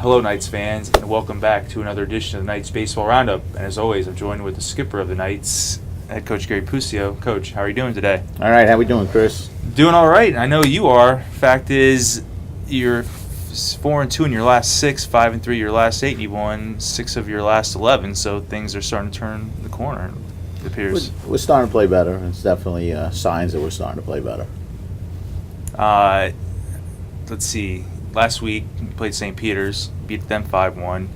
Hello, Knights fans, and welcome back to another edition of the Knights Baseball Roundup. And as always, I'm joined with the skipper of the Knights, head coach Gary Puccio. Coach, how are you doing today? All right, how we doing, Chris? Doing all right. I know you are. Fact is, you're 4-2 in your last 6, 5-3 your last 8. You won 6 of your last 11, so things are starting to turn the corner, it appears. We're starting to play better. It's definitely signs that we're starting to play better. Let's see. Last week, you played St. Peter's, beat them 5-1.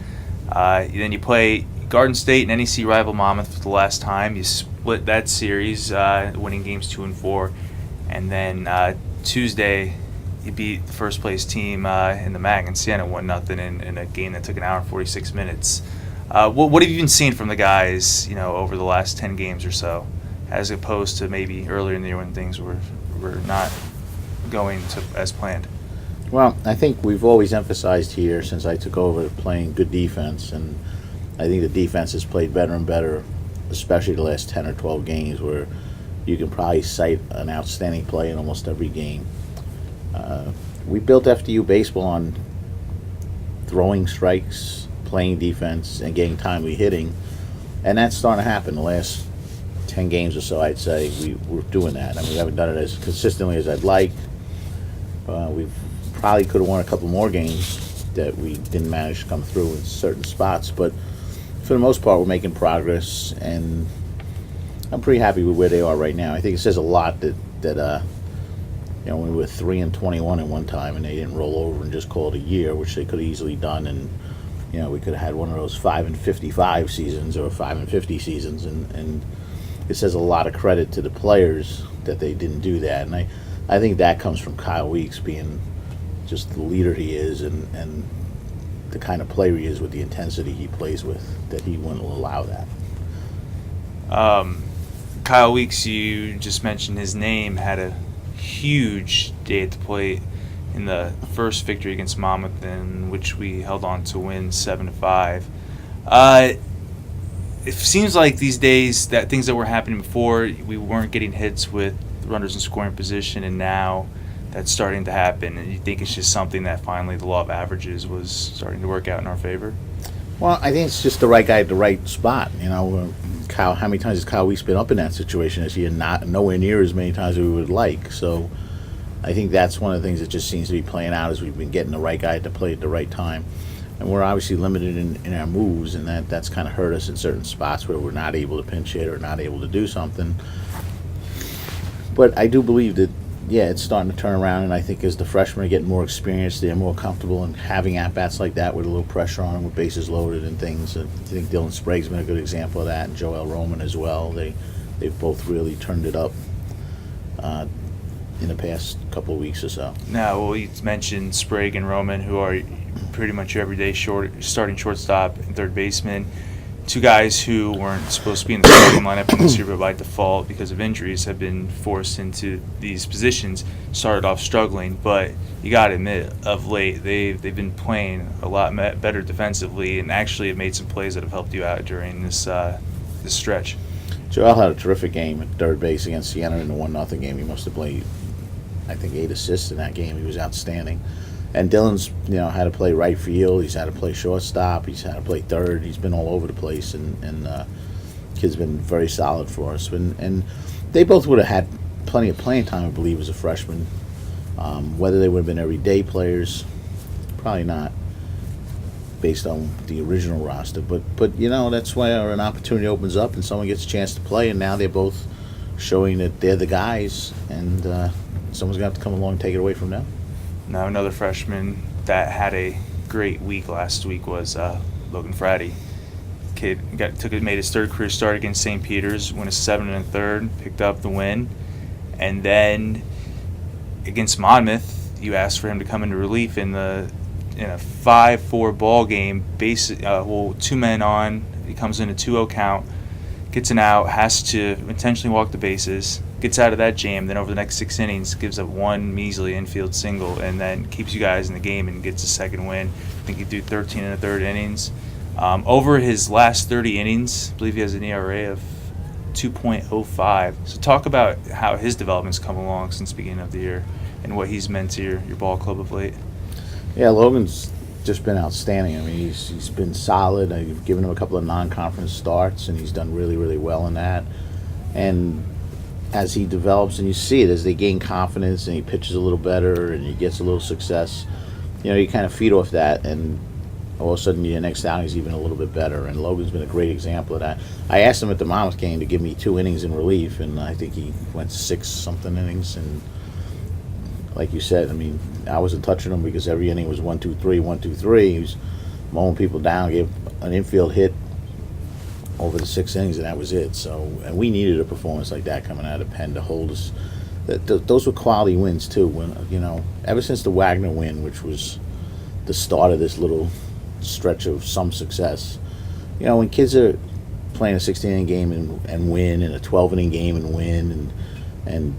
Then you play Garden State and NEC rival Monmouth for the last time. You split that series, winning games 2 and 4. And then Tuesday, you beat the first place team in the MAC and Siena 1-0 in a game that took an hour and 46 minutes. What have you been seeing from the guys, over the last 10 games or so, as opposed to maybe earlier in the year when things were not going as planned? Well, I think we've always emphasized here since I took over playing good defense, and I think the defense has played better and better, especially the last 10 or 12 games where you can probably cite an outstanding play in almost every game. We built FDU baseball on throwing strikes, playing defense, and getting timely hitting, and that's starting to happen. The last 10 games or so, I'd say, we're doing that. I mean, we haven't done it as consistently as I'd like. We've probably could have won a couple more games that we didn't manage to come through in certain spots, but for the most part, we're making progress, and I'm pretty happy with where they are right now. I think it says a lot that we were 3-21 at one time, and they didn't roll over and just call it a year, which they could have easily done, and we could have had one of those 5-55 seasons or 5-50 seasons, and it says a lot of credit to the players that they didn't do that, and I think that comes from Kyle Weeks being just the leader he is, and the kind of player he is with the intensity he plays with, that he wouldn't allow that. Kyle Weeks, you just mentioned his name, had a huge day at the plate in the first victory against Monmouth, in which we held on to win 7-5. It seems like these days that things that were happening before, we weren't getting hits with runners in scoring position, and now that's starting to happen. And you think it's just something that finally the law of averages was starting to work out in our favor? Well, I think it's just the right guy at the right spot. Kyle, how many times has Kyle Weeks been up in that situation this year? Not nowhere near as many times as we would like. So I think that's one of the things that just seems to be playing out, as we've been getting the right guy to play at the right time. And we're obviously limited in our moves, and that's kind of hurt us in certain spots where we're not able to pinch hit or not able to do something. But I do believe that, it's starting to turn around, and I think as the freshmen are getting more experienced, they're more comfortable in having at-bats like that with a little pressure on them, with bases loaded and things. I think Dylan Sprague's been a good example of that, and Joel Roman as well. They've both really turned it up in the past couple of weeks or so. Now, well, you mentioned Sprague and Roman, who are pretty much your everyday starting shortstop and third baseman. Two guys who weren't supposed to be in the starting lineup this year, but by default, because of injuries, have been forced into these positions. Started off struggling, but you got to admit, of late, they've been playing a lot better defensively, and actually have made some plays that have helped you out during this stretch. Joel had a terrific game at third base against Siena in the 1-0 game. He must have played, I think, 8 assists in that game. He was outstanding. And Dylan's, had to play right field. He's had to play shortstop. He's had to play third. He's been all over the place, and kid's been very solid for us. And they both would have had plenty of playing time, I believe, as a freshman. Whether they would have been everyday players, probably not, based on the original roster. But that's where an opportunity opens up, and someone gets a chance to play. And now they're both showing that they're the guys, and someone's going to have to come along and take it away from them. Now, another freshman that had a great week last week was Logan Frady. Kid made his third career start against St. Peter's, won a 7 1/3, picked up the win, and then against Monmouth, you asked for him to come into relief in a 5-4 ball game. 2 men on, he comes in a 2-0 count, gets an out, has to intentionally walk the bases, gets out of that jam, then over the next 6 innings gives up one measly infield single, and then keeps you guys in the game and gets a second win. I think he threw 13 1/3 innings. Over his last 30 innings, I believe he has an ERA of 2.05. So talk about how his development's come along since the beginning of the year and what he's meant to your ball club of late. Yeah, Logan's just been outstanding. I mean, he's been solid. I've given him a couple of non-conference starts, and he's done really, really well in that. And as he develops, and you see it as they gain confidence, and he pitches a little better, and he gets a little success, you kind of feed off that, and all of a sudden your next outing is even a little bit better. And Logan's been a great example of that. I asked him at the Monmouth game to give me 2 innings in relief, and I think he went 6-something innings. And like you said, I mean, I wasn't touching him because every inning was 1-2-3, 1-2-3. He was mowing people down, gave an infield hit over the 6 innings, and that was it. So, and we needed a performance like that coming out of Penn to hold us. Those were quality wins too. When ever since the Wagner win, which was the start of this little stretch of some success, when kids are playing a 16-inning game and win, and a 12-inning game and win, and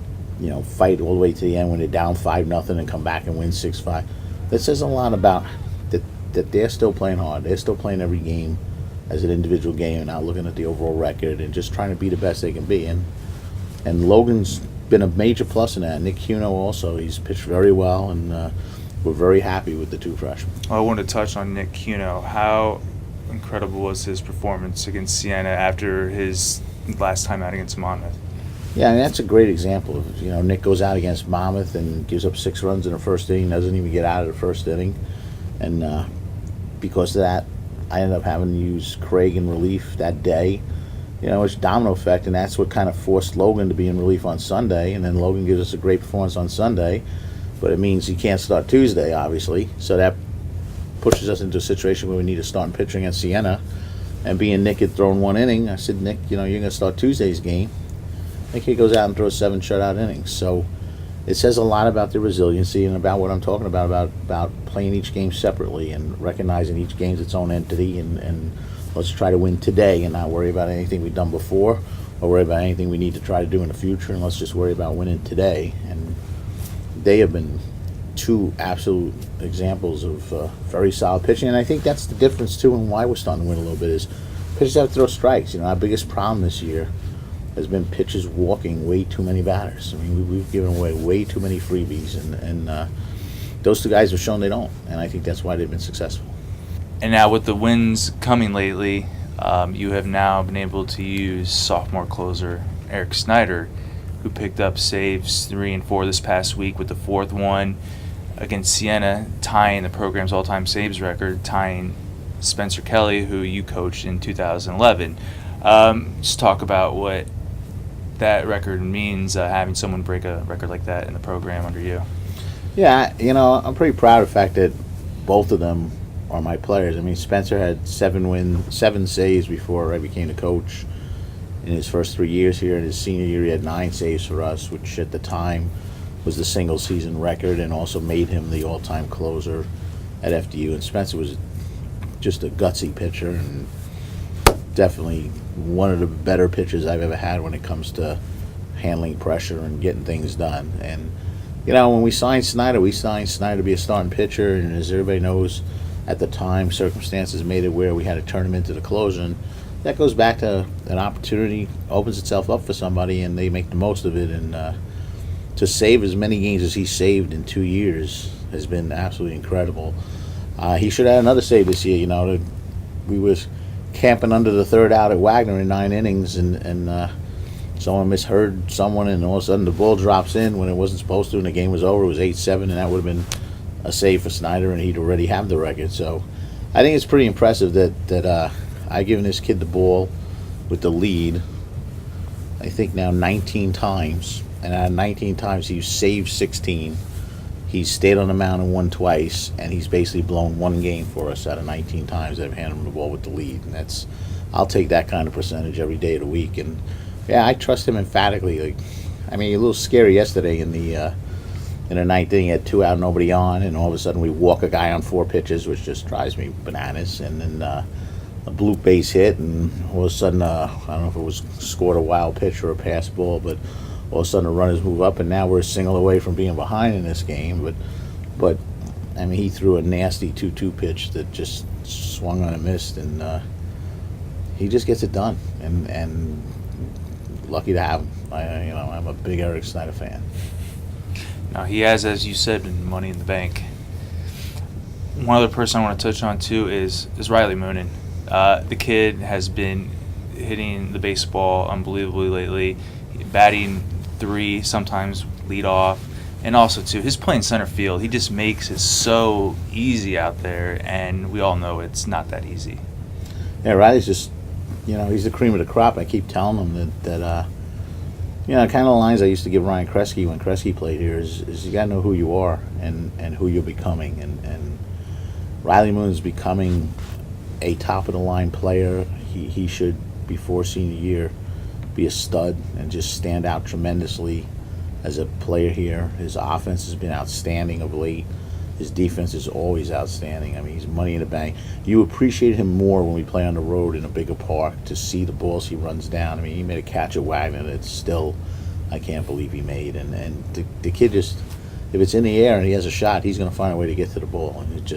fight all the way to the end when they're down 5-0 and come back and win 6-5. That says a lot about that they're still playing hard. They're still playing every game as an individual game and not looking at the overall record and just trying to be the best they can be. And Logan's been a major plus in that. Nick Cuno also, he's pitched very well, and we're very happy with the 2 freshmen. Well, I want to touch on Nick Cuno. How incredible was his performance against Siena after his last time out against Monmouth? Yeah, I mean, that's a great example of, Nick goes out against Monmouth and gives up 6 runs in the first inning, doesn't even get out of the first inning. And because of that, I ended up having to use Craig in relief that day. It's a domino effect, and that's what kind of forced Logan to be in relief on Sunday. And then Logan gives us a great performance on Sunday, but it means he can't start Tuesday, obviously. So that pushes us into a situation where we need to start pitching at Siena. And being Nick had thrown 1 inning, I said, Nick, you're going to start Tuesday's game. Nick he goes out and throws 7 shutout innings. So it says a lot about their resiliency and about what I'm talking about playing each game separately and recognizing each game's its own entity, and let's try to win today and not worry about anything we've done before or worry about anything we need to try to do in the future, and let's just worry about winning today. And they have been 2 absolute examples of very solid pitching, and I think that's the difference too, and why we're starting to win a little bit is pitchers have to throw strikes. Our biggest problem this year has been pitchers walking way too many batters. I mean, we've given away way too many freebies, and those 2 guys have shown they don't, and I think that's why they've been successful. And now with the wins coming lately, you have now been able to use sophomore closer Eric Snyder, who picked up saves 3 and 4 this past week, with the 4th one against Siena, tying the program's all-time saves record, tying Spencer Kelly, who you coached in 2011. Just talk about what that record means, having someone break a record like that in the program under you. Yeah, I'm pretty proud of the fact that both of them are my players. I mean, Spencer had 7 saves before I became the coach in his first 3 years here. In his senior year, he had 9 saves for us, which at the time was the single season record and also made him the all-time closer at FDU. And Spencer was just a gutsy pitcher and definitely one of the better pitchers I've ever had when it comes to handling pressure and getting things done. And when we signed Snyder to be a starting pitcher, and as everybody knows, at the time circumstances made it where we had to turn him into the closer, and that goes back to an opportunity opens itself up for somebody and they make the most of it. And to save as many games as he saved in 2 years has been absolutely incredible. He should have had another save this year. We was camping under the 3rd out at Wagner in 9 innings, and someone misheard someone, and all of a sudden the ball drops in when it wasn't supposed to, and the game was over. It was 8-7, and that would have been a save for Snyder, and he'd already have the record. So I think it's pretty impressive that I've given this kid the ball with the lead, I think now 19 times, and out of 19 times he's saved 16. He's stayed on the mound and won twice, and he's basically blown 1 game for us out of 19 times that I've handed him the ball with the lead. And I'll take that kind of percentage every day of the week. And yeah, I trust him emphatically. A little scary yesterday in the 9th inning. He had 2 out, nobody on, and all of a sudden we walk a guy on 4 pitches, which just drives me bananas. And then a bloop base hit, and all of a sudden, I don't know if it was scored a wild pitch or a pass ball, but all of a sudden the runners move up, and now we're a single away from being behind in this game. But he threw a nasty 2-2 pitch that just swung on and missed, and he just gets it done. And lucky to have him. I'm a big Eric Snyder fan. Now he has, as you said, been Money in the Bank. One other person I want to touch on too is Riley Moonen. The kid has been hitting the baseball unbelievably lately, batting 3, sometimes lead off, and also too his playing center field. He just makes it so easy out there, and we all know it's not that easy. Yeah, Riley's just, he's the cream of the crop. I keep telling him that kind of the lines I used to give Ryan Kresge when Kresge played here is you got to know who you are and who you're becoming. And Riley Moon's becoming a top-of-the-line player. He should, before senior year, be a stud and just stand out tremendously as a player here. His offense has been outstanding of late. His defense is always outstanding. I mean, he's money in the bank. You appreciate him more when we play on the road in a bigger park to see the balls he runs down. I mean, he made a catch at Wagner that still I can't believe he made. And the kid just, if it's in the air and he has a shot, he's going to find a way to get to the ball. And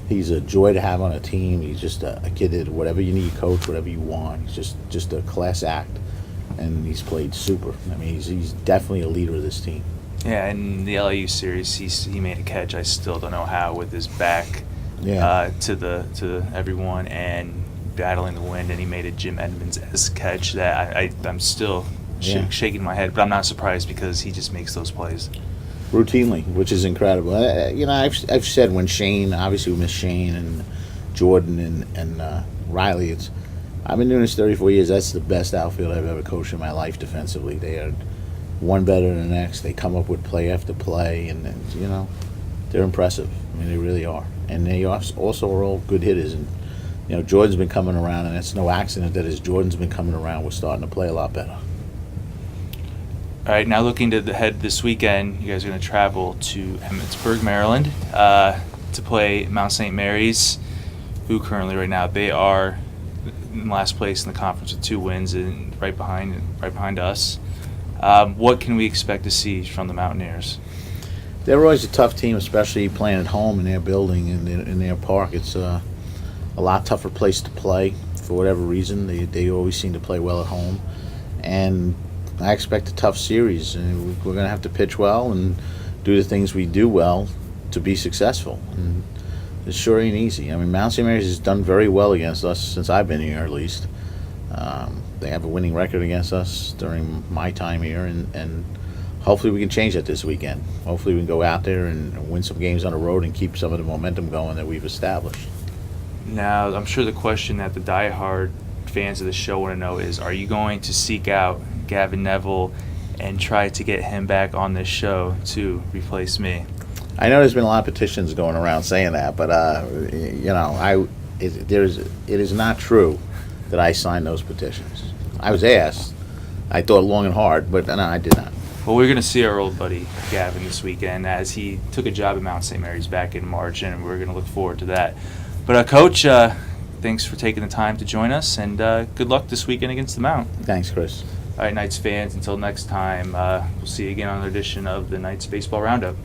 he's a joy to have on a team. He's just a kid that whatever you need, coach, whatever you want. He's just a class act. And he's played super. I mean, he's definitely a leader of this team. Yeah, in the LIU series, he made a catch. I still don't know how, with his back to everyone and battling the wind, and he made a Jim Edmonds-esque catch that I'm still shaking my head, but I'm not surprised because he just makes those plays routinely, which is incredible. I've said when Shane, obviously we miss Shane and Jordan and Riley. I've been doing this 34 years. That's the best outfield I've ever coached in my life defensively. They are one better than the next. They come up with play after play, and they're impressive. I mean, they really are. And they also are all good hitters. And Jordan's been coming around, and it's no accident that as Jordan's been coming around, we're starting to play a lot better. All right, now looking to ahead this weekend, you guys are going to travel to Emmitsburg, Maryland, to play Mount St. Mary's, who currently right now they are in last place in the conference with 2 wins and right behind us. What can we expect to see from the Mountaineers? They're always a tough team, especially playing at home in their building in their park. It's a lot tougher place to play for whatever reason. They always seem to play well at home, and I expect a tough series. And we're going to have to pitch well and do the things we do well to be successful. And it sure ain't easy. I mean, Mount St. Mary's has done very well against us since I've been here, at least. They have a winning record against us during my time here, and hopefully we can change that this weekend. Hopefully we can go out there and win some games on the road and keep some of the momentum going that we've established. Now, I'm sure the question that the diehard fans of the show want to know is, are you going to seek out Gavin Neville and try to get him back on this show to replace me? I know there's been a lot of petitions going around saying that, but it is not true that I signed those petitions. I was asked. I thought long and hard, but no, I did not. Well, we're going to see our old buddy Gavin this weekend, as he took a job at Mount St. Mary's back in March, and we're going to look forward to that. But Coach, thanks for taking the time to join us, and good luck this weekend against the Mount. Thanks, Chris. All right, Knights fans, until next time, we'll see you again on an edition of the Knights Baseball Roundup.